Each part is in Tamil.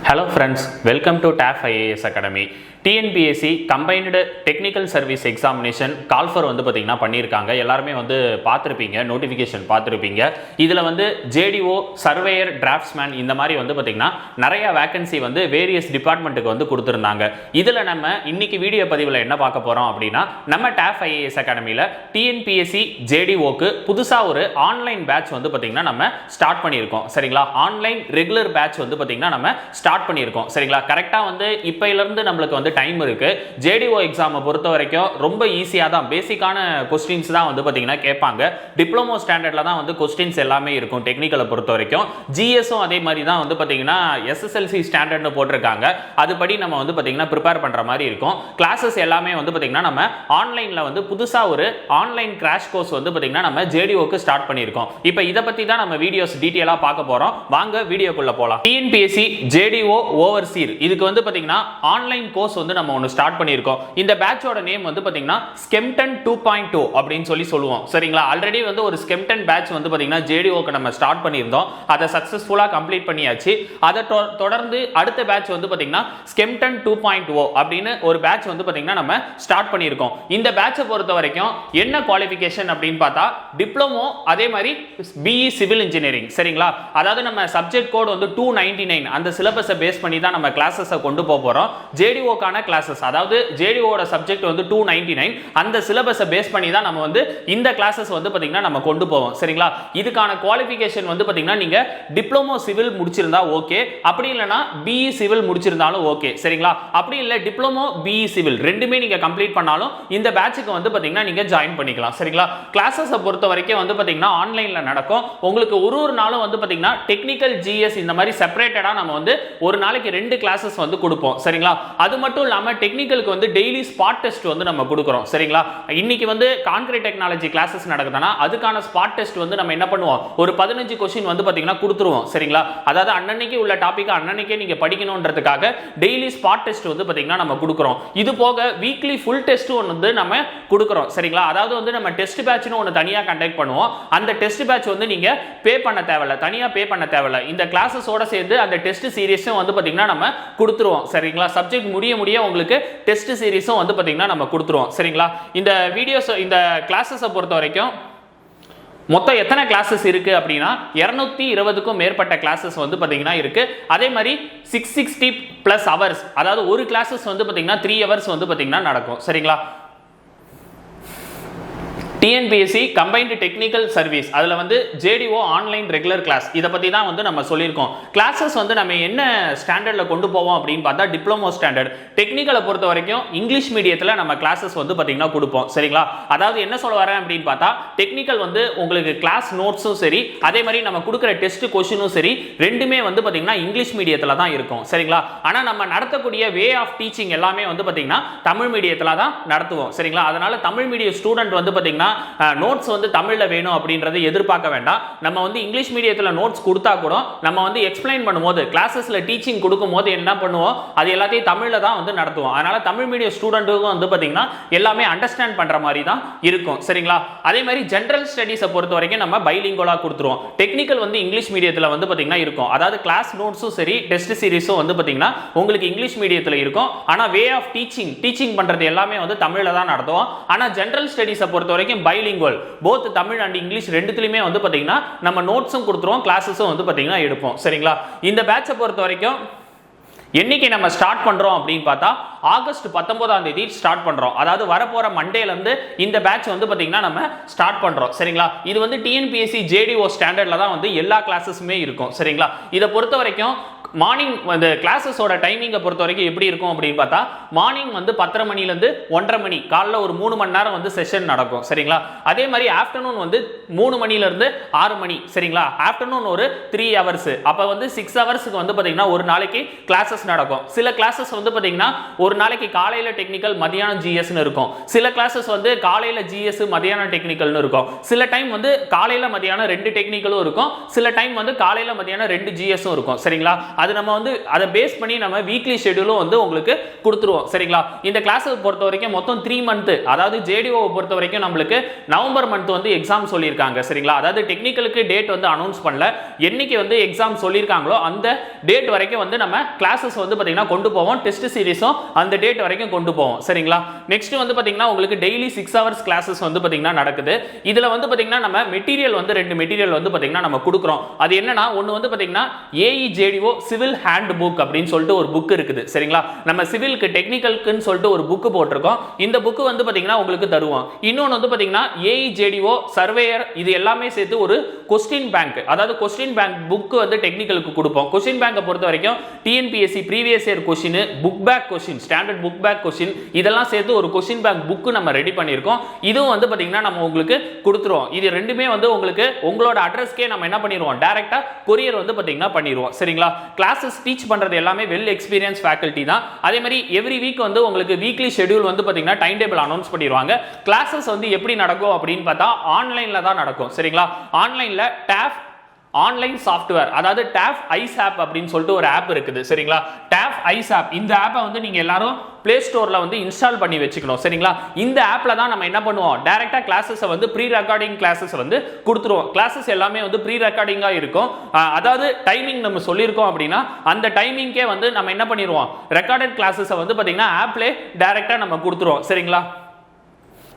Hello friends, welcome to TAF IAS Academy. TNPSC Combined Technical Service Examination call for வந்து பார்த்தீங்கன்னா பண்ணியிருக்காங்க. எல்லாருமே வந்து பார்த்துருப்பீங்க, நோட்டிஃபிகேஷன் பார்த்துருப்பீங்க. இதில் வந்து JDO, சர்வேயர், டிராஃப்ட்ஸ்மேன் இந்த மாதிரி வந்து பார்த்தீங்கன்னா நிறைய வேகன்சி வந்து வேரியஸ் டிபார்ட்மெண்ட்டுக்கு வந்து கொடுத்துருந்தாங்க. இதில் நம்ம இன்னைக்கு வீடியோ பதிவில் என்ன பார்க்க போகிறோம் அப்படின்னா, நம்ம TAF IAS அகாடமியில் TNPSC JDOக்கு புதுசாக ஒரு ஆன்லைன் பேட்ச் வந்து பார்த்தீங்கன்னா நம்ம ஸ்டார்ட் பண்ணியிருக்கோம். சரிங்களா? ஆன்லைன் ரெகுலர் பேட்ச் வந்து பார்த்தீங்கன்னா நம்ம ஸ்டார்ட் பண்ணியிருக்கோம். சரிங்களா? கரெக்டாக வந்து இப்போலேருந்து நம்மளுக்கு வந்து டைம் இருக்கு. JDO எக்ஸாமை பொறுத்த வரைக்கும் ரொம்ப ஈஸியாக தான், பேசிக்கான கொஸ்டின்ஸ் தான் வந்து பார்த்தீங்கன்னா கேட்பாங்க. டிப்ளமோ ஸ்டாண்டர்டில் தான் வந்து கொஸ்டின்ஸ் எல்லாமே இருக்கும். டெக்னிக்கலை பொறுத்த வரைக்கும் ஜிஎஸும் அதே மாதிரி தான் வந்து பார்த்தீங்கன்னா SSLC ஸ்டாண்டர்ட்னு போட்டிருக்காங்க. அதுபடி நம்ம வந்து பார்த்தீங்கன்னா ப்ரிப்பேர் பண்ணுற மாதிரி இருக்கும். கிளாஸஸ் எல்லாமே வந்து பார்த்தீங்கன்னா நம்ம ஆன்லைனில் வந்து புதுசாக ஒரு ஆன்லைன் கிராஷ் கோர்ஸ் வந்து பார்த்தீங்கன்னா நம்ம JDOக்கு ஸ்டார்ட் பண்ணியிருக்கோம். இப்போ இதை பற்றி தான் நம்ம வீடியோஸ் டீட்டெயிலாக பார்க்க போகிறோம். வாங்க வீடியோக்குள்ளே போகலாம். TNPSC JDO ஓவர்சீர் இதுக்கு வந்து பார்த்தீங்கன்னா ஆன்லைன் கோர்ஸ் வந்து நம்ம ஒன்னு ஸ்டார்ட் பண்ணியிருக்கோம். இந்த பேட்சோட நேம் வந்து பாத்தீங்கன்னா ஸ்கெம்டன் 2.2 அப்படின்னு சொல்லுவோம். சரிங்களா? ஆல்ரெடி வந்து ஒரு ஸ்கெம்டன் பேட்ச் வந்து பாத்தீங்கன்னா JDOக்கு நம்ம ஸ்டார்ட் பண்ணியிருந்தோம். அதை சக்சஸ்ஃபுல்லா கம்ப்ளீட் பண்ணியாச்சு. அதை தொடர்ந்து அடுத்த பேட்ச் வந்து பாத்தீங்கன்னா ஸ்கெம்டன் 2.0 அப்படின்னு ஒரு பேட்ச் வந்து பாத்தீங்கன்னா நம்ம ஸ்டார்ட் பண்ணியிருக்கோம். இந்த பேட்சை பொறுத்த வரைக்கும் என்ன குவாலிஃபிகேஷன் அப்படின்னு பார்த்தா டிப்ளமோ, அதே மாதிரி BE சிவில் இன்ஜினியரிங். சரிங்களா? அதாவது நம்ம சப்ஜெக்ட் கோட் வந்து 299 அந்த சிலபஸை பேஸ் பண்ணி தான் நம்ம கிளாஸஸை கொண்டு போறோம். JDOக்கான கிளாसेस, அதாவது JDOட சப்ஜெக்ட் வந்து 299 அந்த சிலபஸை பேஸ் பண்ணி தான் நம்ம வந்து இந்த கிளாसेस வந்து பாத்தீங்கன்னா நம்ம கொண்டு போவோம். சரிங்களா? இதுக்கான குவாலிஃபிகேஷன் வந்து பாத்தீங்கன்னா நீங்க டிப்ளமோ சிவில் முடிச்சிருந்தா ஓகே, அப்படி இல்லனா BE சிவில் முடிச்சிருந்தாலும் ஓகே. சரிங்களா? அப்படி இல்ல டிப்ளமோ BE சிவில் ரெண்டுமே நீங்க கம்ப்ளீட் பண்ணாலும் இந்த பேட்சுக்கு வந்து பாத்தீங்கன்னா நீங்க ஜாயின் பண்ணிக்கலாம். சரிங்களா? கிளாसेसை பொறுத்த வரைக்கும் வந்து பாத்தீங்கன்னா ஆன்லைன்ல நடக்கும். உங்களுக்கு ஒரு நாளும் வந்து பாத்தீங்கன்னா டெக்னிக்கல் GS இந்த மாதிரி செப்பரேட்டடா நம்ம வந்து ஒரு நாளைக்கு 2 கிளாसेस வந்து கொடுப்போம். சரிங்களா? அது மட்டும் இல்லாம டெக்னிக்கலுக்கு வந்து டெய்லி ஸ்பாட் டெஸ்ட் வந்து நம்ம கொடுக்கிறோம். சரிங்களா? இன்னைக்கு வந்து கான்கிரீட் டெக்னாலஜி கிளாसेस நடக்குதுனா அதுக்கான ஸ்பாட் டெஸ்ட் வந்து நம்ம என்ன பண்ணுவோம், ஒரு 15 क्वेश्चन வந்து பாத்தீங்கன்னா கொடுத்துருவோம். சரிங்களா? அதாவது அன்னன்னைக்கு உள்ள டாபிக் அன்னன்னைக்கே நீங்க படிக்கணும்ன்றதுக்காக டெய்லி ஸ்பாட் டெஸ்ட் வந்து பாத்தீங்கன்னா நம்ம கொடுக்கிறோம். இது போக வீக்லி ஃபுல் டெஸ்ட் வந்து நம்ம கொடுக்கிறோம். சரிங்களா? அதாவது வந்து நம்ம டெஸ்ட் பேட்ச்னு ஒன்னு தனியா கண்டக்ட் பண்ணுவோம். அந்த டெஸ்ட் பேட்ச் வந்து நீங்க பே பண்ண தேவையில்ல, தனியா பே பண்ண தேவையில்ல. இந்த கிளாसेसோட சேர்ந்து அந்த டெஸ்ட் சீரிஸும் வந்து பாத்தீங்கன்னா நம்ம கொடுத்துருவோம். சரிங்களா? சப்ஜெக்ட் முடிய உங்களுக்கு டெஸ்ட் சீரிஸும் வந்து பாத்தீங்கன்னா நம்ம கொடுத்துருவோம். சரிங்களா? இந்த வீடியோஸ், இந்த கிளாसेसை பொறுத்த வரைக்கும் மொத்தம் எத்தனை கிளாसेस இருக்கு அப்படின்னா 220க்கும் மேற்பட்ட கிளாसेस வந்து பாத்தீங்கன்னா இருக்கு. அதே மாதிரி 660 பிளஸ் ஹவர்ஸ், அதாவது ஒரு கிளாसेस வந்து பாத்தீங்கன்னா 3 ஹவர்ஸ் வந்து பாத்தீங்கன்னா நடக்கும். சரிங்களா? TNPSC கம்பைன்டு டெக்னிக்கல் சர்வீஸ் அதுல வந்து JDO ஆன்லைன் ரெகுலர் கிளாஸ் இத பத்தி தான் வந்து நம்ம சொல்லியிருக்கோம். கிளாसेस வந்து நம்ம என்ன ஸ்டாண்டர்ட்ல கொண்டு போவோம் அப்படின்னு பார்த்தா டிப்ளமோ ஸ்டாண்டர்ட். டெக்னிக்கலை பொறுத்த வரைக்கும் இங்கிலீஷ் மீடியத்துல நம்ம கிளாसेस வந்து பாத்தீங்கன்னா கொடுப்போம். சரிங்களா? அதாவது என்ன சொல்ல வரேன் அப்படின்னு பார்த்தா டெக்னிக்கல் வந்து உங்களுக்கு கிளாஸ் நோட்ஸும் சரி, அதே மாதிரி நம்ம கொடுக்குற டெஸ்ட் கொஸ்டினும் சரி, ரெண்டுமே வந்து பாத்தீங்கன்னா இங்கிலீஷ் மீடியத்துல தான் இருக்கும். சரிங்களா? ஆனா நம்ம நடத்தக்கூடிய வே ஆஃப் டீச்சிங் எல்லாமே வந்து பாத்தீங்கன்னா தமிழ் மீடியத்துல தான் நடத்துவோம். சரிங்களா? அதனால தமிழ் மீடியம் ஸ்டூடெண்ட் வந்து பாத்தீங்கன்னா நோட்ஸ் வந்து தமிழ்ல வேணும் அப்படின்றது எதிர்பார்க்க வேண்டாம். நம்ம வந்து இங்கிலீஷ் மீடியத்துல நோட்ஸ் கொடுத்தா கூட நம்ம வந்து எக்ஸ்பிளைன் பண்ணும்போது கிளாसेसல டீச்சிங் கொடுக்கும்போது என்ன பண்ணுவோம், அது எல்லாத்தையும் தமிழ்ல தான் வந்து நடத்துவோம். அதனால தமிழ் மீடியம் ஸ்டூடெண்ட்டுக்கும் வந்து பாத்தீங்கன்னா எல்லாமே அண்டர்ஸ்டாண்ட் பண்ற மாதிரி தான் இருக்கும். சரிங்களா? அதே மாதிரி ஜெனரல் ஸ்டடீஸை பொறுத்த வரைக்கும் நம்ம பைலிங்குவலா கொடுத்துருவோம். டெக்னிக்கல் வந்து இங்கிலீஷ் மீடியத்துல வந்து பாத்தீங்கன்னா இருக்கும். அதாவது கிளாஸ் நோட்ஸும் சரி, டெஸ்ட் சீரிஸும் வந்து பாத்தீங்கன்னா உங்களுக்கு இங்கிலீஷ் மீடியத்துல இருக்கும். ஆனா வே ஆஃப் டீச்சிங் பண்றது எல்லாமே வந்து தமிழ்ல தான் நடத்துவோம். ஆனா ஜெனரல் ஸ்டடீஸை பொறுத்த வரைக்கும் bilingual, both Tamil and English ரெண்டுத்துலயுமே வந்து பாத்தீங்கன்னா நம்ம நோட்ஸும் கொடுத்துருவோம், கிளாसेसும் வந்து பாத்தீங்கன்னா எடுப்போம். சரிங்களா? இந்த பேட்சை பொறுத்த வரைக்கும் என்னைக்கு நம்ம ஸ்டார்ட் பண்றோம் அப்படின்னு பார்த்தா ஆகஸ்ட் 19ஆம் தேதி ஸ்டார்ட் பண்றோம். அதாவது வரப்போற மண்டேல இருந்து இந்த பேட்ச் வந்து பாத்தீங்கன்னா நம்ம ஸ்டார்ட் பண்றோம். சரிங்களா? இது வந்து TNPSC JDO ஸ்டாண்டர்ட்ல தான் வந்து எல்லா கிளாसेसுமே இருக்கும். சரிங்களா? இத பொறுத்த வரைக்கும் மார்னிங் அந்த கிளாसेसோட டைமிங்கை பொறுத்த வரைக்கும் எப்படி இருக்கும் அப்படின்னு பார்த்தா மார்னிங் வந்து 10:30 மணிலேருந்து 1:30 மணி, காலைல ஒரு 3 மணி நேரம் வந்து செஷன் நடக்கும். சரிங்களா? அதே மாதிரி ஆஃப்டர்நூன் வந்து 3 மணிலேருந்து 6 மணி. சரிங்களா? ஆஃப்டர்நூன் ஒரு 3 ஹவர்ஸ், அப்போ வந்து 6 ஹவர்ஸுக்கு வந்து பார்த்தீங்கன்னா ஒரு நாளைக்கு கிளாसेस நடக்கும். சில கிளாसेस வந்து பார்த்தீங்கன்னா ஒரு நாளைக்கு காலையில டெக்னிக்கல் மதியானம் ஜிஎஸ்னு இருக்கும். சில கிளாஸஸ் வந்து காலையில ஜிஎஸ் மதியானம் டெக்னிக்கல்னு இருக்கும். சில டைம் வந்து காலையில மதியானம் 2 டெக்னிக்கலும் இருக்கும். சில டைம் வந்து காலையில மதியானம் 2 ஜிஎஸும் இருக்கும். சரிங்களா? அது நம்ம வந்து அதை பேஸ் பண்ணி நம்ம வீக்லி ஷெட்யூலும் வந்து உங்களுக்கு கொடுத்துருவோம். சரிங்களா? இந்த கிளாஸ் பொறுத்த வரைக்கும் மொத்தம் 3 மந்த், அதாவது ஜேடிஓ பொறுத்த வரைக்கும் நம்மளுக்கு நவம்பர் மந்த் வந்து எக்ஸாம் சொல்லியிருக்காங்க. சரிங்களா? அதாவது டெக்னிக்கலுக்கு டேட் வந்து அனௌன்ஸ் பண்ணல, என்னைக்கு வந்து எக்ஸாம் சொல்லியிருக்காங்களோ அந்த டேட் வரைக்கும் வந்து நம்ம கிளாஸஸ் வந்து பாத்தீங்கன்னா கொண்டு போவோம். டெஸ்ட் சீரிஸும் அந்த டேட் வரைக்கும் கொண்டு போவோம். சரிங்களா? நெக்ஸ்ட் வந்து பாத்தீங்கன்னா உங்களுக்கு டெய்லி 6 ஹவர்ஸ் கிளாஸஸ் வந்து பாத்தீங்கன்னா நடக்குது. இதுல வந்து பாத்தீங்கன்னா நம்ம மெட்டீரியல் வந்து 2 மெட்டீரியல் வந்து பாத்தீங்கன்னா நம்ம கொடுக்குறோம். அது என்னன்னா, ஒன்னு வந்து பாத்தீங்கன்னா ஏஇஜேடிஓ சிவில் ஹேண்ட் புக் அப்படின்னு சொல்லிட்டு ஒரு புக் இருக்குது. சரிங்களா? நம்ம சிவிலுக்கு டெக்னிக்கலுக்குன்னு சொல்லிட்டு ஒரு புக் போட்டிருக்கோம். இந்த புக் வந்து பாத்தீங்கன்னா உங்களுக்கு தருவோம். இன்னொன்னு வந்து பாத்தீங்கன்னா ஏஇஜேடிஓ சர்வேயர், இது எல்லாமே சேர்த்து ஒரு கொஸ்டின் பேங்க், அதாவது கொஸ்டின் பேங்க் புக் வந்து டெக்னிக்கலுக்கு கொடுப்போம். கொஸ்டின் பேங்கை பொறுத்த வரைக்கும் TNPSC previous year question, book back question, standard book back question, இதெல்லாம் சேர்த்து ஒரு கொஸ்டின் பேங்க் புக் நம்ம ரெடி பண்ணியிருக்கோம். இதுவும் வந்து பாத்தீங்கன்னா நம்ம உங்களுக்கு கொடுத்துருவோம். இது ரெண்டுமே வந்து உங்களுக்கு உங்களோட அட்ரஸ்க்கே நம்ம என்ன பண்ணிடுவோம், டைரக்டா கொரியர் வந்து பாத்தீங்கன்னா பண்ணிடுவோம். சரிங்களா? கிளாஸஸ் டீச் பண்றது எல்லாமே வெல் எக்ஸ்பீரியன்ஸ் ஃபேக்கல்டி தான். அதே மாதிரி எவ்ரி வீக் வந்து உங்களுக்கு வீக்லி ஷெட்யூல் வந்து பாத்தீங்கன்னா டைம் டேபிள் அனௌன்ஸ் பண்ணிடுவாங்க. கிளாஸஸ் வந்து எப்படி நடக்கும் அப்படின்னு பார்த்தா ஆன்லைன்ல தான் நடக்கும். சரிங்களா? ஆன்லைன்ல டாஃப் ஆன்லைன் சாஃப்ட்வேர், அதாவது டாஃப் ஐஸ் ஆப் அப்படின்னு சொல்லிட்டு ஒரு ஆப் இருக்குது. சரிங்களா? டாஃப் ஐஸ் ஆப், இந்த ஆப்பை வந்து நீங்க எல்லாரும் பிளே ஸ்டோர்ல வந்து இன்ஸ்டால் பண்ணி வச்சுக்கணும். சரிங்களா? இந்த ஆப்ல தான் நம்ம என்ன பண்ணுவோம், டைரக்டா கிளாஸஸ் வந்து ப்ரீ ரெக்கார்டிங் கிளாஸஸ் வந்து கொடுத்துருவோம். கிளாஸஸ் எல்லாமே வந்து ப்ரீ ரெக்கார்டிங்கா இருக்கும். அதாவது டைமிங் நம்ம சொல்லியிருக்கோம் அப்படின்னா அந்த டைமிங்கே வந்து நம்ம என்ன பண்ணிடுவோம், ரெக்கார்டட் கிளாஸஸ் வந்து பாத்தீங்கன்னா ஆப்ல டைரக்டா நம்ம கொடுத்துருவோம். சரிங்களா?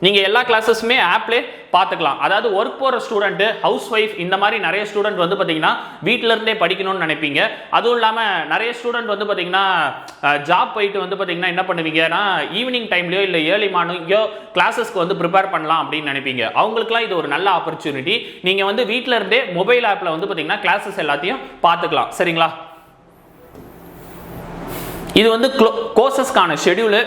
நீங்க எல்லா கிளாஸஸுமே ஆப்ல பார்த்துக்கலாம். அதாவது ஒர்க் போற ஸ்டூடெண்ட், ஹவுஸ் ஒய்ஃப், இந்த மாதிரி நிறைய ஸ்டூடெண்ட் வந்து பாத்தீங்கன்னா வீட்ல இருந்தே படிக்கணும்னு நினைப்பீங்க. அதுவும் இல்லாம நிறைய ஸ்டூடெண்ட் வந்து பாத்தீங்கன்னா ஜாப் போயிட்டு வந்து பாத்தீங்கன்னா என்ன பண்ணுவீங்கன்னா ஈவினிங் டைம்லயோ இல்ல ஏர்லி மார்னிங்கோ கிளாஸஸ்க்கு வந்து ப்ரிப்பேர் பண்ணலாம் அப்படின்னு நினைப்பீங்க. அவங்களுக்குலாம் இது ஒரு நல்ல ஆப்பர்ச்சுனிட்டி. நீங்க வந்து வீட்ல இருந்தே மொபைல் ஆப்ல வந்து பாத்தீங்கன்னா கிளாஸஸ் எல்லாத்தையும் பார்த்துக்கலாம். சரிங்களா? இது வந்து கோர்சஸ்க்கான ஷெட்யூல்.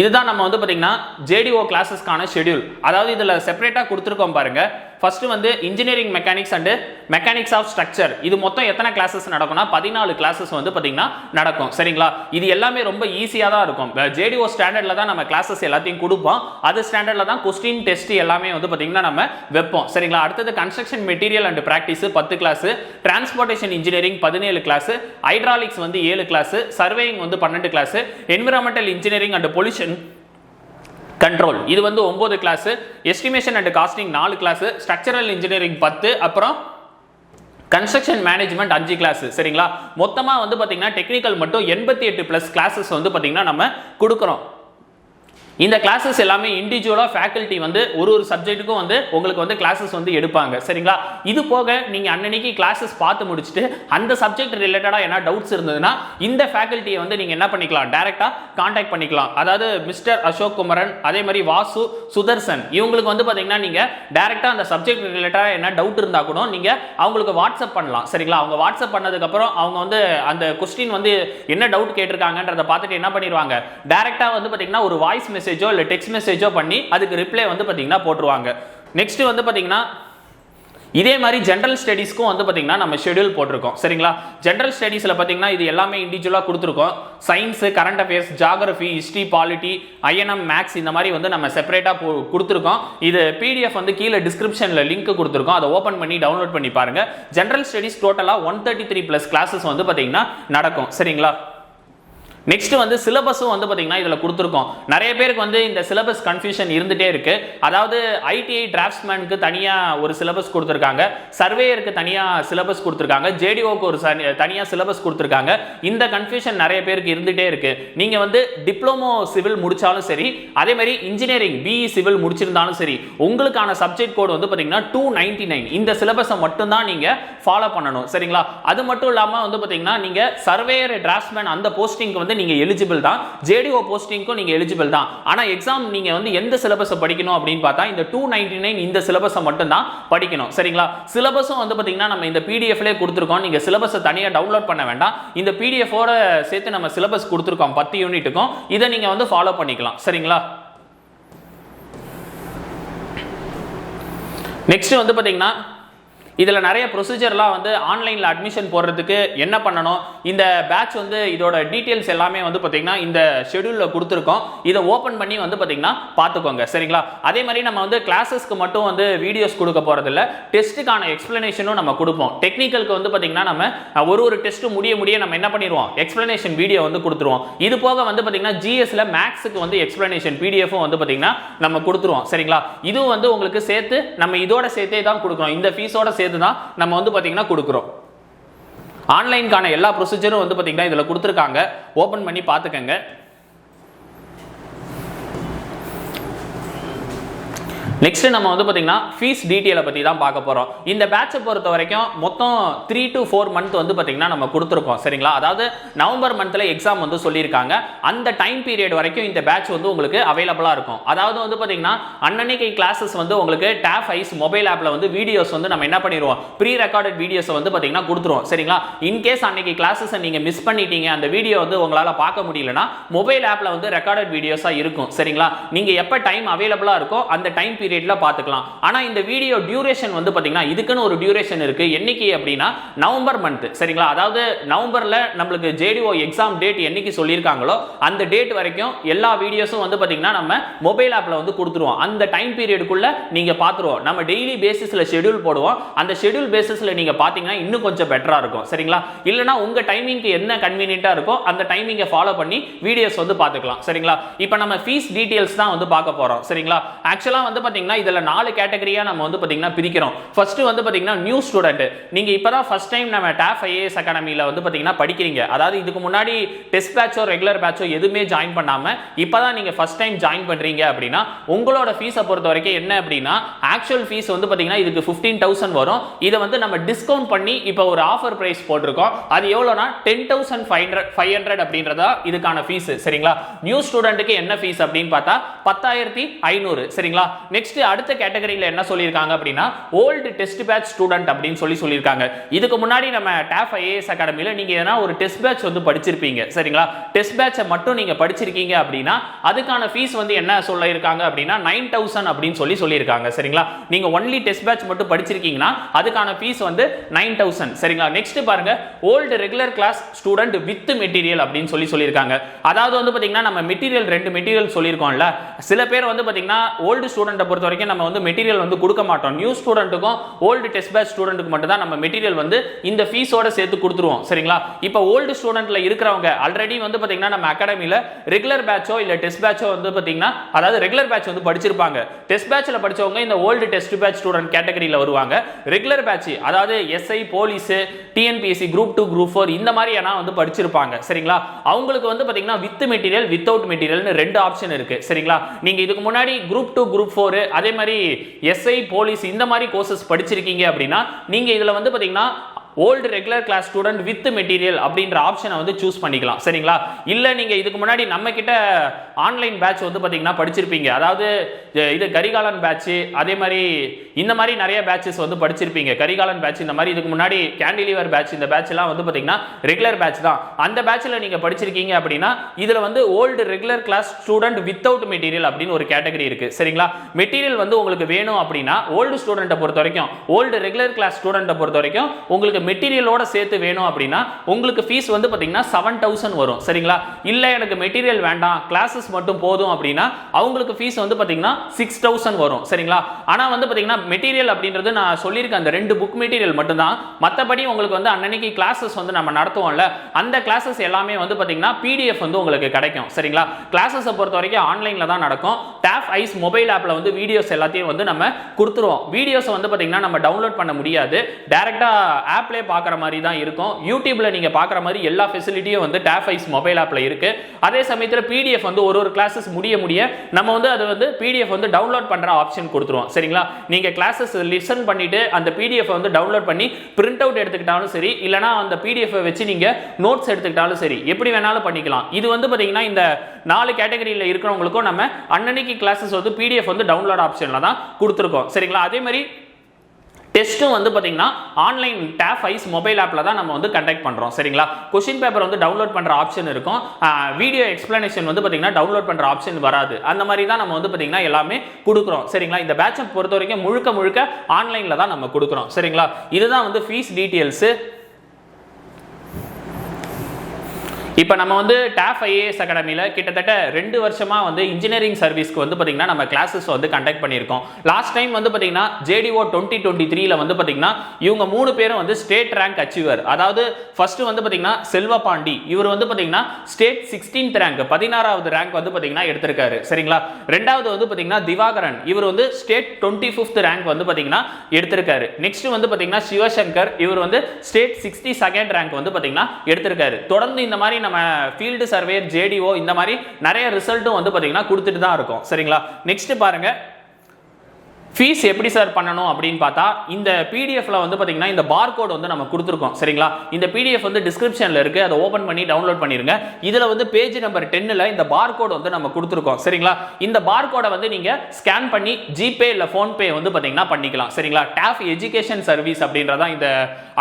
இதுதான் நம்ம வந்து பாத்தீங்கன்னா ஜேடிஓ கிளாஸஸ்க்கான ஷெட்யூல். அதாவது இதுல செப்பரேட்டா கொடுத்துருக்கோம் பாருங்க. ஃபர்ஸ்ட் வந்து engineering mechanics and mechanics of structure, இது மொத்தம் எத்தனை கிளாஸஸ் நடக்கும்னா 14 கிளாஸஸ் வந்து பாத்தீங்கன்னா நடக்கும். சரிங்களா? இது எல்லாமே ரொம்ப ஈஸியா தான் இருக்கும். ஜேடிஓ ஸ்டாண்டர்ட்ல தான் நம்ம கிளாஸஸ் எல்லாத்தையும் கொடுப்போம். அது ஸ்டாண்டர்ட்ல தான் கொஸ்டின் டெஸ்ட் எல்லாமே வந்து பாத்தீங்கன்னா நம்ம வைப்போம். சரிங்களா? அடுத்தது construction material and practice 10 class, transportation engineering 17 class, hydraulics வந்து 7 கிளாஸ், சர்வேயிங் வந்து 12 class, environmental engineering and pollution control இது வந்து 9 class, estimation and costing 4 class, structural engineering 10, அப்புறம் கன்ஸ்ட்ரக்ஷன் மேனேஜ்மெண்ட் 5 கிளாஸ். சரிங்களா? மொத்தமா வந்து பாத்தீங்கன்னா டெக்னிக்கல் மட்டும் 88 பிளஸ் கிளாஸஸ் வந்து பாத்தீங்கன்னா நம்ம கொடுக்குறோம். இந்த கிளாஸஸ் எல்லாமே இண்டிவிஜுவலா ஃபேக்கல்டி வந்து ஒரு சப்ஜெக்ட்டுக்கும் வந்து உங்களுக்கு வந்து கிளாஸஸ் வந்து எடுப்பாங்க. சரிங்களா? இது போக நீங்க அன்னன்னைக்கு கிளாஸஸ் பார்த்து முடிச்சுட்டு அந்த சப்ஜெக்ட் ரிலேட்டடா என்ன டவுட்ஸ் இருந்ததுன்னா இந்த ஃபேக்கல்ட்டியை வந்து நீங்க என்ன பண்ணிக்கலாம், டைரக்டா கான்டாக்ட் பண்ணிக்கலாம். அதாவது மிஸ்டர் அசோக் குமரன், அதே மாதிரி வாசு, சுதர்சன், இவங்களுக்கு வந்து பாத்தீங்கன்னா நீங்க டைரக்டா அந்த சப்ஜெக்ட் ரிலேட்டடா என்ன டவுட் இருந்தா கூட நீங்க அவங்களுக்கு வாட்ஸ்அப் பண்ணலாம். சரிங்களா? அவங்க வாட்ஸ்அப் பண்ணதுக்கு அப்புறம் அவங்க வந்து அந்த கொஸ்டின் வந்து என்ன டவுட் கேட்டிருக்காங்கன்றத பார்த்துட்டு என்ன பண்ணிடுவாங்க, டைரக்டா வந்து பாத்தீங்கன்னா ஒரு வாய்ஸ் மெசேஜோ இல்ல டெக்ஸ்ட் மெசேஜோ பண்ணி அதுக்கு ரிப்ளை வந்து பாத்தீங்கன்னா போட்டுருவாங்க. நெக்ஸ்ட் வந்து பாத்தீங்கன்னா இதே மாதிரி ஜெனரல் ஸ்டடீஸ்க்கும் வந்து பாத்தீங்கன்னா நம்ம ஷெட்யூல் போட்டிருக்கோம். சரிங்களா? ஜெனரல் ஸ்டடீஸ்ல பாத்தீங்கன்னா இது எல்லாமே இண்டிவிஜுவலா கொடுத்துருக்கோம். Science, current affairs, geography, history, polity, INM, maths, இந்த மாதிரி வந்து நம்ம செப்பரேட்டா கொடுத்துருக்கோம். இது பிடிஎஃப் வந்து கீழே டிஸ்கிரிப்ஷன்ல லிங்க் கொடுத்துருக்கோம். அதை ஓபன் பண்ணி டவுன்லோட் பண்ணி பாருங்க. ஜெனரல் ஸ்டடீஸ் டோட்டலா 133 பிளஸ் கிளாஸஸ் வந்து பாத்தீங்கன்னா நடக்கும். சரிங்களா? நெக்ஸ்ட் வந்து சிலபஸும் வந்து பாத்தீங்கன்னா இதுல கொடுத்துருக்கோம். நிறைய பேருக்கு வந்து இந்த சிலபஸ் கன்ஃபியூஷன் இருந்துட்டே இருக்கு. அதாவது ஐடிஐ டிராஃப்ட்ஸ்மேனுக்கு தனியா ஒரு சிலபஸ் கொடுத்துருக்காங்க, சர்வேயருக்கு தனியா சிலபஸ் கொடுத்துருக்காங்க, ஜேடிஓக்கு ஒரு தனியா சிலபஸ் கொடுத்துருக்காங்க. இந்த கன்ஃபியூஷன் நிறைய பேருக்கு இருந்துட்டே இருக்கு. நீங்க வந்து டிப்ளமோ சிவில் முடிச்சாலும் சரி, அதே மாதிரி இன்ஜினியரிங் பிஇ சிவில் முடிச்சிருந்தாலும் சரி, உங்களுக்கான சப்ஜெக்ட் கோட் வந்து பாத்தீங்கன்னா 299 இந்த சிலபஸை மட்டும் தான் நீங்க ஃபாலோ பண்ணணும். சரிங்களா? அது மட்டும் இல்லாம வந்து பாத்தீங்கன்னா நீங்க சர்வேயர் டிராஃப்ட்ஸ்மேன் அந்த போஸ்டிங் வந்து நீங்க எலிஜிபிள் தான், ஜேடிஓ போஸ்டிங்க்கும் நீங்க எலிஜிபிள் தான். ஆனா எக்ஸாம் நீங்க வந்து எந்த சிலபஸ் படிக்கணும் அப்படின்னு பார்த்தா இந்த 299 இந்த சிலபஸை மட்டும் தான் படிக்கணும். சரிங்களா? சிலபஸும் வந்து பாத்தீங்கன்னா நம்ம இந்த பிடிஎஃப்லயே கொடுத்துருக்கோம். நீங்க சிலபஸை தனியா டவுன்லோட் பண்ண வேண்டாம். இந்த பிடிஎஃபோட சேர்த்து நம்ம சிலபஸ் கொடுத்துருக்கோம் 10 யூனிட்டுக்கும். இதை நீங்க வந்து ஃபாலோ பண்ணிக்கலாம். சரிங்களா? நெக்ஸ்ட் வந்து பாத்தீங்கன்னா இதில் நிறைய ப்ரொசீஜர்லாம் வந்து ஆன்லைனில் அட்மிஷன் போடுறதுக்கு என்ன பண்ணணும், இந்த பேட்ச் வந்து இதோட டீட்டெயில்ஸ் எல்லாமே வந்து பார்த்தீங்கன்னா இந்த ஷெடியூலில் கொடுத்துருக்கோம். இதை ஓப்பன் பண்ணி வந்து பார்த்தீங்கன்னா பார்த்துக்கோங்க. சரிங்களா? அதே மாதிரி நம்ம வந்து கிளாஸஸ்க்கு மட்டும் வந்து வீடியோஸ் கொடுக்க போகிறதில்ல, டெஸ்ட்டுக்கான எக்ஸ்பிளனேஷனும் நம்ம கொடுப்போம். டெக்னிக்கலுக்கு வந்து பார்த்தீங்கன்னா நம்ம ஒரு டெஸ்ட் முடிய நம்ம என்ன பண்ணிடுவோம், எக்ஸ்பிளனேஷன் வீடியோ வந்து கொடுத்துருவோம். இது போக வந்து பார்த்தீங்கன்னா ஜிஎஸ்ல மேக்ஸுக்கு வந்து எக்ஸ்பிளனேஷன் பிடிஎஃப்பும் வந்து பார்த்தீங்கன்னா நம்ம கொடுத்துருவோம். சரிங்களா? இதுவும் வந்து உங்களுக்கு சேர்த்து நம்ம இதோட சேர்த்தே தான் கொடுக்குறோம். இந்த ஃபீஸோட சேர்த்து தான் நம்ம வந்து பாத்தீங்கன்னா கொடுக்கிறோம். ஆன்லைனுக்கான எல்லா ப்ரொசீஜரும் வந்து பாத்தீங்கன்னா இதுல கொடுத்திருக்காங்க. ஓபன் பண்ணி பாத்துக்கங்க. நெக்ஸ்ட் நம்ம வந்து பாத்தீங்கன்னா ஃபீஸ் டீடைலை பத்தி தான் பார்க்க போறோம். இந்த பேட்சை பொறுத்த வரைக்கும் மொத்தம் 3 to 4 மந்த் வந்து பாத்தீங்கன்னா நம்ம கொடுத்துருக்கோம். சரிங்களா? அதாவது நவம்பர் மந்த்ல எக்ஸாம் வந்து சொல்லியிருக்காங்க. அந்த டைம் பீரியட் வரைக்கும் இந்த பேட்ச் வந்து உங்களுக்கு அவைலபிளா இருக்கும். அதாவது வந்து பாத்தீங்கன்னா அன்னன்னைக்கு கிளாஸஸ் வந்து உங்களுக்கு டேப் ஐஸ் மொபைல் ஆப்ல வந்து வீடியோஸ் வந்து நம்ம என்ன பண்ணிடுவோம், ப்ரீ ரெக்கார்டட் வீடியோஸ் வந்து பாத்தீங்கன்னா கொடுத்துருவோம். சரிங்களா? இன்கேஸ் அன்னைக்கு கிளாஸஸ் நீங்க மிஸ் பண்ணிட்டீங்க, அந்த வீடியோ வந்து உங்களால பார்க்க முடியலனா மொபைல் ஆப்ல வந்து ரெக்கார்டட் வீடியோஸா இருக்கும். சரிங்களா? நீங்க எப்ப டைம் அவைலபிளா இருக்கோ அந்த டைம் பீரியட்ல பார்த்துக்கலாம். ஆனா இந்த வீடியோ டியூரேஷன் வந்து பாத்தீங்கன்னா இதுக்குன்னு ஒரு டியூரேஷன் இருக்கு. என்னைக்கு அப்படின்னா நவம்பர் மந்த். சரிங்களா? அதாவது நவம்பர்ல நம்மளுக்கு ஜேடிஓ எக்ஸாம் டேட் என்னைக்கு சொல்லியிருக்காங்களோ அந்த டேட் வரைக்கும் எல்லா வீடியோஸும் வந்து பாத்தீங்கன்னா நம்ம மொபைல் ஆப்ல வந்து கொடுத்துருவோம். அந்த டைம் பீரியடுக்குள்ள நீங்க பார்த்துருவோம். நம்ம டெய்லி பேசிஸ்ல ஷெட்யூல் போடுவோம். அந்த ஷெட்யூல் பேசிஸ்ல நீங்க பாத்தீங்கன்னா இன்னும் கொஞ்சம் பெட்டரா இருக்கும். சரிங்களா? இல்லனா உங்க டைமிங்க்கு என்ன கன்வீனியன்ட்டா இருக்கோ அந்த டைமிங்கை ஃபாலோ பண்ணி வீடியோஸ் வந்து பார்த்துக்கலாம். சரிங்களா? இப்போ நம்ம ஃபீஸ் டீடைல்ஸ் தான் வந்து பார்க்க போறோம். சரிங்களா? ஆக்சுவலா வந்து பாத்தீங்கன்னா இதுல 4 கேட்டகரியா நம்ம வந்து பாத்தீங்கன்னா பிரிக்கிறோம். ஃபர்ஸ்ட் வந்து பாத்தீங்கன்னா நியூ ஸ்டூடண்ட். நீங்க இப்பதான் ஃபர்ஸ்ட் டைம் நம்ம டாப் ஐஏஎஸ் அகாடமில வந்து பாத்தீங்கன்னா படிக்கிறீங்க. அதாவது இதுக்கு முன்னாடி டெஸ்ட் பேட்சோ ரெகுலர் பேட்சோ எதுவுமே ஜாயின் பண்ணாம இப்பதான் நீங்க ஃபர்ஸ்ட் டைம் ஜாயின் பண்றீங்க அப்படின்னா உங்களோட ஃபீஸை பொறுத்த வரைக்கும் என்ன அப்படின்னா ஆக்சுவல் ஃபீஸ் வந்து பாத்தீங்கன்னா இதுக்கு 15,000 வரும். இதை வந்து நம்ம டிஸ்கவுண்ட் பண்ணி இப்போ ஒரு ஆஃபர் பிரைஸ் போட்டிருக்கோம். அது எவ்வளவுனா 10,500 அப்படின்றதா இதுக்கான ஃபீஸ். சரிங்களா? நியூ ஸ்டூடெண்ட்டுக்கு என்ன ஃபீஸ் அப்படின்னு பார்த்தா 10,500. சரிங்களா? நெக்ஸ்ட் அடுத்த கேட்டகரியில என்ன சொல்லியிருக்காங்க அப்படின்னா ஓல்டு டெஸ்ட் பேட்ச் ஸ்டூடெண்ட் அப்படின்னு சொல்லியிருக்காங்க. இதுக்கு முன்னாடி நம்ம டாப் ஐஏஎஸ் அகாடமில நீங்க எதனா ஒரு டெஸ்ட் பேட்ச் வந்து படிச்சிருப்பீங்க. சரிங்களா? டெஸ்ட் பேட்சை மட்டும் நீங்க படிச்சிருக்கீங்க அப்படின்னா அதுக்கான ஃபீஸ் வந்து என்ன சொல்லியிருக்காங்க அப்படின்னா 9,000 அப்படின்னு சொல்லியிருக்காங்க. சரிங்களா? நீங்க ஒன்லி டெஸ்ட் பேட்ச் மட்டும் படிச்சிருக்கீங்கன்னா அதுக்கான ஃபீஸ் வந்து 9,000. சரிங்களா? நெக்ஸ்ட் பாருங்க old regular class student with material அப்படின்னு சொல்லியிருக்காங்க. அதாவது வந்து பாத்தீங்கன்னா நம்ம மெட்டீரியல் 2 மெட்டீரியல் சொல்லியிருக்கோம்ல. சில பேர் வந்து பாத்தீங்கன்னா ஓல்டு ஸ்டூடெண்ட்டை பொறுத்த வரைக்கும் நம்ம வந்து மெட்டீரியல் வந்து கொடுக்க மாட்டோம். நியூ ஸ்டூடெண்ட்டுக்கும் ஓல்டு டெஸ்ட் பேட்ச் ஸ்டூடெண்ட்டுக்கு மட்டும் தான் நம்ம மெட்டீரியல் வந்து இந்த ஃபீஸோட சேர்த்து கொடுத்துருவோம். சரிங்களா? இப்போ ஓல்டு ஸ்டூடெண்ட்ல இருக்கிறவங்க ஆல்ரெடி வந்து பாத்தீங்கன்னா நம்ம அகாடமில ரெகுலர் பேட்சோ இல்ல டெஸ்ட் பேட்சோ வந்து பாத்தீங்கன்னா அதாவது ரெகுலர் பேட்ச் வந்து படிச்சிருப்பாங்க. டெஸ்ட் பேட்ச்ல படிச்சவங்க இந்த ஓல்டு டெஸ்ட் பேட்ச் ஸ்டூடெண்ட் கேட்டகரியில வருவாங்க. ரெகுலர் பேட்ச் அதாவது SI police TNPSC group 2 group 4 இந்த மாதிரி வந்து படிச்சிருப்பாங்க. சரிங்களா? அவங்களுக்கு வந்து பாத்தீங்கன்னா வித் மெட்டீரியல் வித்தவுட் மெட்டீரியல்னு 2 ஆப்ஷன் இருக்கு. சரிங்களா? நீங்க இதுக்கு முன்னாடி குரூப் 2 குரூப் 4 அதே மாதிரி எஸ்ஐ போலீஸ் இந்த மாதிரி கோர்சஸ் படிச்சிருக்கீங்க அப்படின்னா நீங்க இதுல வந்து பாத்தீங்கன்னா old regular class student with material அப்படின்ற ஆப்ஷனை வந்து சூஸ் பண்ணிக்கலாம். சரிங்களா? இல்ல நீங்க இதுக்கு முன்னாடி நம்ம கிட்ட ஆன்லைன் பேட்ச் வந்து பாத்தீங்கன்னா படிச்சிருப்பீங்க. அதாவது இது கரிகாலன் பேட்ச் அதே மாதிரி இந்த மாதிரி நிறைய பேட்சஸ் வந்து படிச்சிருப்பீங்க. கரிகாலன் பேட்ச் இந்த மாதிரி இதுக்கு முன்னாடி கேண்டிலிவர் பேட்ச் இந்த பேட்ச் எல்லாம் வந்து பாத்தீங்கன்னா ரெகுலர் பேட்ச் தான். அந்த பேட்ச்ல நீங்க படிச்சிருக்கீங்க அப்படின்னா இதுல வந்து old regular class student without material அப்படின்னு ஒரு கேட்டகரி இருக்கு. சரிங்களா? மெட்டீரியல் வந்து உங்களுக்கு வேணும் அப்படின்னா ஓல்டு ஸ்டூடெண்ட்டை பொறுத்த வரைக்கும் ஓல்டு ரெகுலர் கிளாஸ் ஸ்டூடெண்ட்டை பொறுத்த வரைக்கும் உங்களுக்கு மெட்டீரியலோட சேர்த்து வேணும் அப்படின்னா உங்களுக்கு ஃபீஸ் வந்து பாத்தீங்கன்னா 7,000 வரும். சரிங்களா? இல்ல எனக்கு மெட்டீரியல் வேண்டாம் கிளாसेस மட்டும் போதும் அப்படின்னா அவங்களுக்கு ஃபீஸ் வந்து பாத்தீங்கன்னா 6,000 வரும். சரிங்களா? ஆனா வந்து பாத்தீங்கன்னா மெட்டீரியல் அப்படின்றது நான் சொல்லியிருக்கேன் அந்த 2 புக் மெட்டீரியல் மட்டும் தான். மத்தபடி உங்களுக்கு வந்து அன்னைக்கு கிளாसेस வந்து நம்ம நடத்துவோம்ல அந்த கிளாसेस எல்லாமே வந்து பாத்தீங்கன்னா பிடிஎஃப் வந்து உங்களுக்கு கிடைக்கும். சரிங்களா? கிளாसेस பொறுத்த வரைக்கும் ஆன்லைன்ல தான் நடக்கும். டாப் ஐஸ் மொபைல் ஆப்ல வந்து வீடியோஸ் எல்லாத்தையும் வந்து நம்ம கொடுத்துருவோம். வீடியோஸ் வந்து பாத்தீங்கன்னா நம்ம டவுன்லோட் பண்ண முடியாது. டைரக்டா ஆப்ல பார்க்குற மாதிரி தான் இருக்கும். யூடியூப்ல நீங்க பார்க்குற மாதிரி எல்லா ஃபெசிலிட்டியும் வந்து டாப் ஐஸ் மொபைல் ஆப்ல இருக்கு. அதே சமயத்தில் பிடிஎஃப் வந்து ஒரு கிளாसेस முடிய நம்ம வந்து அது வந்து பிடிஎஃப் வந்து டவுன்லோட் பண்ற ஆப்ஷன் கொடுத்துருவோம். சரிங்களா? நீங்க கிளாसेस லிசன் பண்ணிட்டு அந்த பிடிஎஃப் வந்து டவுன்லோட் பண்ணி பிரிண்ட் அவுட் எடுத்துக்கிட்டாலும் சரி இல்லனா அந்த பிடிஎஃப் வச்சு நீங்க நோட்ஸ் எடுத்துக்கிட்டாலும் சரி எப்படி வேணாலும் பண்ணிக்கலாம். இது வந்து பாத்தீங்கன்னா இந்த 4 கேட்டகரியில இருக்கிறவங்களுக்கும் நம்ம அன்னன்னைக்கு கிளாसेस வந்து பிடிஎஃப் வந்து டவுன்லோட் ஆப்ஷன்ல தான் கொடுத்துருக்கோம். சரிங்களா? அதே மாதிரி டெஸ்ட்டும் வந்து பார்த்தீங்கன்னா ஆன்லைன் டேஃப் ஐஸ் மொபைல் ஆப்பில் தான் நம்ம வந்து கண்டக்ட் பண்ணுறோம் சரிங்களா. கொஸ்டின் பேப்பர் வந்து டவுன்லோட் பண்ணுற ஆப்ஷன் இருக்கும், வீடியோ எக்ஸ்பிளனேஷன் வந்து பார்த்தீங்கன்னா டவுன்லோட் பண்ணுற ஆப்ஷன் வராது. அந்த மாதிரி தான் நம்ம வந்து பார்த்தீங்கன்னா எல்லாமே கொடுக்குறோம் சரிங்களா. இந்த பேட்சை பொறுத்த வரைக்கும் முழுக்க ஆன்லைனில் தான் நம்ம கொடுக்குறோம் சரிங்களா. இதுதான் வந்து ஃபீஸ் டீட்டெயில்ஸு. இப்போ நம்ம வந்து டாஃப் ஐஏஎஸ் அகாடமியில் கிட்டத்தட்ட 2 வருஷமா வந்து இன்ஜினியரிங் சர்வீஸ்க்கு வந்து பார்த்தீங்கன்னா நம்ம கிளாஸஸ் வந்து கண்டக்ட் பண்ணியிருக்கோம். லாஸ்ட் டைம் வந்து பார்த்தீங்கன்னா JDO 2023 வந்து பார்த்தீங்கன்னா இவங்க 3 பேரும் வந்து ஸ்டேட் ரேங்க் அச்சீவர். அதாவது ஃபர்ஸ்ட் வந்து பார்த்தீங்கன்னா செல்வபாண்டி, இவர் வந்து பார்த்தீங்கன்னா ஸ்டேட் 16th ரேங்க் 16வது ரேங்க் வந்து பார்த்தீங்கன்னா எடுத்திருக்காரு சரிங்களா. ரெண்டாவது வந்து பார்த்தீங்கன்னா திவாகரன், இவர் வந்து ஸ்டேட் 25th ரேங்க் வந்து பார்த்தீங்கன்னா எடுத்திருக்காரு. நெக்ஸ்ட் வந்து பார்த்தீங்கன்னா சிவசங்கர், இவர் வந்து ஸ்டேட் 62nd ரேங்க் வந்து பார்த்தீங்கன்னா எடுத்திருக்காரு. தொடர்ந்து இந்த மாதிரி நம்ம ஃபீல்டு சர்வேயர் JDO இந்த மாதிரி நிறைய ரிசல்ட்டும் வந்து பாத்தீங்கன்னா கொடுத்துட்டு தான் இருக்கும் சரிங்களா. நெக்ஸ்ட் பாருங்க, ஃபீஸ் எப்படி சார் பண்ணணும் அப்படின்னு பார்த்தா இந்த பிடிஎஃப்ல வந்து பாத்தீங்கன்னா இந்த பார்கோட் வந்து நம்ம கொடுத்துருக்கோம் சரிங்களா. இந்த பிடிஎஃப் வந்து டிஸ்கிரிப்ஷன்ல இருக்கு, அதை ஓபன் பண்ணி டவுன்லோட் பண்ணிருங்க. இதுல வந்து பேஜ் நம்பர் 10ல இந்த பார்கோட் வந்து நம்ம கொடுத்துருக்கோம் சரிங்களா. இந்த பார்கோட வந்து நீங்க ஸ்கேன் பண்ணி ஜிபே இல்ல போன்பே வந்து பாத்தீங்கன்னா பண்ணிக்கலாம் சரிங்களா. டாஃப் எஜுகேஷன் சர்வீஸ் அப்படின்றதா இந்த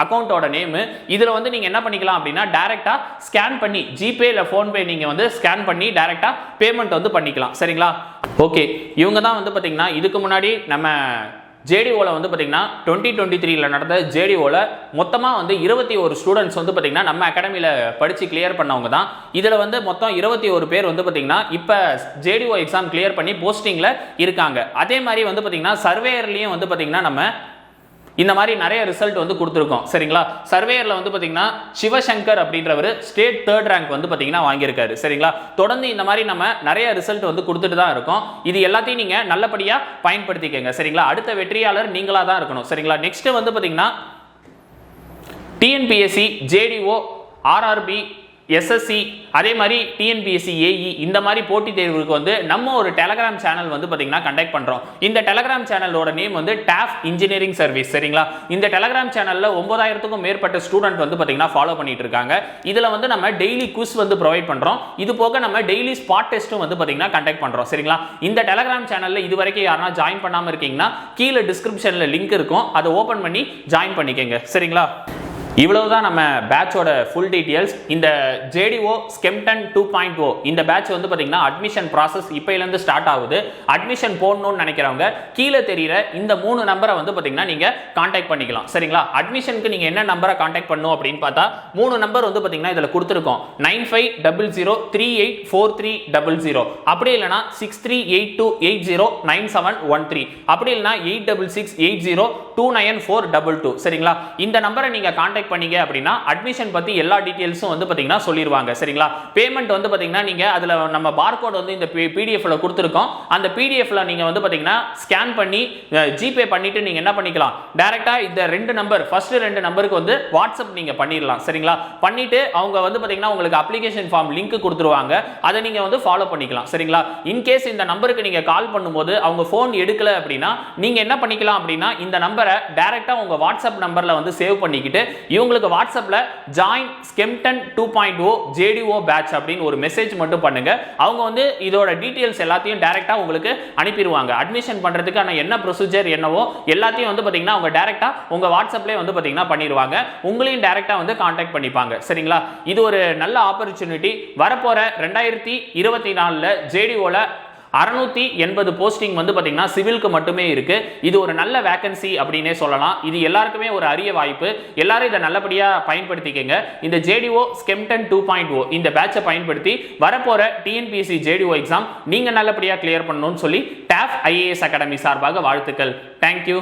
அக்கௌண்டோட நேம். இதுல வந்து நீங்க என்ன பண்ணிக்கலாம் அப்படின்னா டைரக்டா ஸ்கேன் பண்ணி ஜிபே இல்ல போன்பே நீங்க வந்து ஸ்கேன் பண்ணி டைரக்டா பேமெண்ட் வந்து பண்ணிக்கலாம் சரிங்களா. ஓகே, இவங்க தான் வந்து பாத்தீங்கன்னா இதுக்கு முன்னாடி நம்ம JDOல வந்து பாத்தீங்கன்னா 2023ல நடந்த JDOல மொத்தமா வந்து 21 ஸ்டூடெண்ட்ஸ் வந்து பாத்தீங்கன்னா நம்ம அகாடமியில படிச்சு கிளியர் பண்ணவங்க தான். இதுல வந்து மொத்தம் 21 பேர் வந்து பாத்தீங்கன்னா இப்ப JDO எக்ஸாம் கிளியர் பண்ணி போஸ்டிங்ல இருக்காங்க. அதே மாதிரி வந்து பாத்தீங்கன்னா சர்வேயர்லயும் வந்து பாத்தீங்கன்னா நம்ம இந்த மாதிரி நிறைய ரிசல்ட் வந்து கொடுத்துருக்கோம் சரிங்களா. சர்வேயர்ல வந்து பாத்தீங்கன்னா சிவசங்கர் அப்படின்றவர் ஸ்டேட் 3rd ரேங்க் வந்து பாத்தீங்கன்னா வாங்கியிருக்காரு சரிங்களா. தொடர்ந்து இந்த மாதிரி நம்ம நிறைய ரிசல்ட் வந்து கொடுத்துட்டு தான் இருக்கோம். இது எல்லாத்தையும் நீங்க நல்லபடியா பயன்படுத்திக்கங்க சரிங்களா. அடுத்த வெற்றியாளர் நீங்களா தான் இருக்கணும் சரிங்களா. நெக்ஸ்ட் வந்து பாத்தீங்கன்னா TNPSC, JDO, RRB, SSC, அதே மாதிரி TNPSC AE இந்த மாதிரி போட்டித் தேர்வுக்கு வந்து நம்ம ஒரு டெலகிராம் சேனல் வந்து பாத்தீங்கன்னா கண்டக்ட் பண்றோம். இந்த டெலகிராம் சேனலோட நேம் வந்து டாஃப் இன்ஜினியரிங் சர்வீஸ் சரிங்களா. இந்த டெலகிராம் சேனல்ல 9000க்கும் மேற்பட்ட ஸ்டூடெண்ட் வந்து பாத்தீங்கன்னா ஃபாலோ பண்ணிட்டு இருக்காங்க. இதுல வந்து நம்ம டெய்லி குவிஸ் வந்து ப்ரொவைட் பண்றோம். இது போக நம்ம டெய்லி ஸ்பாட் டெஸ்ட்டும் வந்து பாத்தீங்கன்னா கண்டக்ட் பண்றோம் சரிங்களா. இந்த டெலகிராம் சேனல்ல இது வரைக்கும் யாரா ஜாயின் பண்ணாம இருக்கீங்கன்னா கீழே டிஸ்கிரிப்ஷன்ல லிங்க் இருக்கும், அதை ஓபன் பண்ணி ஜாயின் பண்ணிக்கங்க சரிங்களா. இவ்வளவுதான் நம்ம பேட்சோட ஃபுல் டீடைல்ஸ். இந்த JDO Skempton 2.0 இந்த பேட்ச் வந்து பாத்தீங்கன்னா அட்மிஷன் ப்ராசஸ் இப்பையில இருந்து ஸ்டார்ட் ஆகுது. அட்மிஷன் போடணும்னு நினைக்கிறவங்க கீழே தெரியுற இந்த 3 நம்பரை வந்து பாத்தீங்கன்னா நீங்க கான்டாக்ட் பண்ணிக்கலாம் சரிங்களா. அட்மிஷனுக்கு நீங்க என்ன நம்பரை கான்டாக்ட் பண்ணணும் அப்படின்னு பார்த்தா 3 நம்பர் வந்து பாத்தீங்கன்னா இதுல கொடுத்துருக்கோம். 9500384300, அப்படி இல்லைனா 6382809713, அப்படி இல்லைனா 8668029422 சரிங்களா. இந்த நம்பரை நீங்க கான்டாக்ட் பண்ணீங்க அப்படின்னா அட்மிஷன் பத்தி எல்லா டீடைல்ஸும் வந்து பாத்தீங்கன்னா சொல்லிடுவாங்க சரிங்களா. பேமெண்ட் வந்து பாத்தீங்கன்னா நீங்க அதுல நம்ம பார்கோட் வந்து இந்த பிடிஎஃப்ல கொடுத்துருக்கோம். அந்த பிடிஎஃப்ல நீங்க வந்து பாத்தீங்கன்னா ஸ்கேன் பண்ணி ஜிபே பண்ணிட்டு நீங்க என்ன பண்ணிக்கலாம், டைரக்டா இந்த 2 நம்பர் ஃபர்ஸ்ட் 2 நம்பருக்கு வந்து வாட்ஸ்அப் நீங்க பண்ணிடலாம் சரிங்களா. பண்ணிட்டு அவங்க வந்து பாத்தீங்கன்னா உங்களுக்கு அப்ளிகேஷன் ஃபார்ம் லிங்க் கொடுத்துருவாங்க, அதை நீங்க வந்து ஃபாலோ பண்ணிக்கலாம் சரிங்களா. இன்கேஸ் இந்த நம்பருக்கு நீங்க கால் பண்ணும்போது அவங்க போன் எடுக்கல அப்படின்னா நீங்க என்ன பண்ணிக்கலாம் அப்படின்னா இந்த நம்பரை டைரக்டா உங்க வாட்ஸ்அப் நம்பர்ல வந்து சேவ் பண்ணிக்கிட்டு இவங்களுக்கு வாட்ஸ்அப்ல ஜாயின் Skempton 2.0 JDO பேட்ச் அப்படின்னு ஒரு மெசேஜ் மட்டும் பண்ணுங்க. அவங்க வந்து இதோட டீடைல்ஸ் எல்லாத்தையும் டைரக்டா உங்களுக்கு அனுப்பிடுவாங்க. அட்மிஷன் பண்றதுக்கான என்ன ப்ரொசீஜர் என்னவோ எல்லாத்தையும் வந்து பாத்தீங்கன்னா அவங்க டைரக்டா உங்க வாட்ஸ்அப்லயே வந்து பாத்தீங்கன்னா பண்ணிடுவாங்க. உங்களையும் டைரக்டா வந்து கான்டாக்ட் பண்ணிப்பாங்க சரிங்களா. இது ஒரு நல்ல ஆப்பர்ச்சுனிட்டி. வரப்போற 2024ல JDOல 680 போஸ்டிங் வந்து பாத்தீங்கன்னா சிவிலுக்கு மட்டுமே இருக்கு. இது ஒரு நல்ல வேகன்சி அப்படினே சொல்லலாம். இது எல்லாருக்குமே ஒரு அரிய வாய்ப்பு. எல்லாரும் இதை நல்லபடியா பயன்படுத்திக்கங்க. இந்த JDO Skempton 2.0 இந்த பேட்சை பயன்படுத்தி வரப்போற TNPSC JDO எக்ஸாம் நீங்க நல்லபடியா கிளியர் பண்ணணும்னு சொல்லி டாஃப் IAS அகாடமி சார்பாக வாழ்த்துக்கள். தேங்க்யூ.